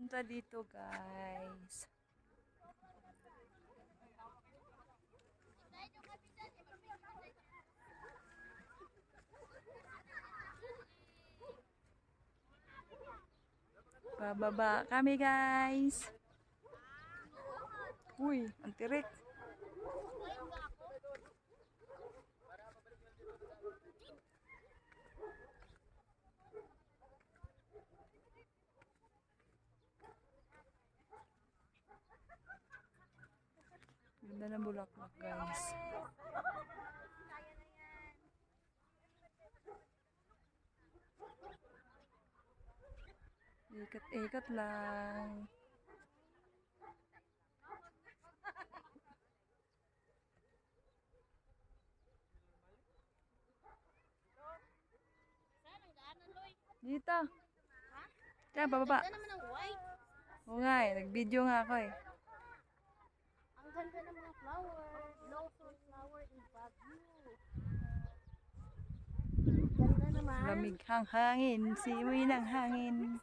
Punta dito, guys. Bababa kami, guys. Uy, ang tirik. Ganda ng bulaklak, guys. Ikat-ikat lang. Dito. Diyan, bababa. Ganda naman ang white. Oo nga eh, nag-video nga ako eh. Ang ganda ng mga flower. Blossom flower in Baguio. Ganda naman. Lamig ang hangin, simoy ng hangin.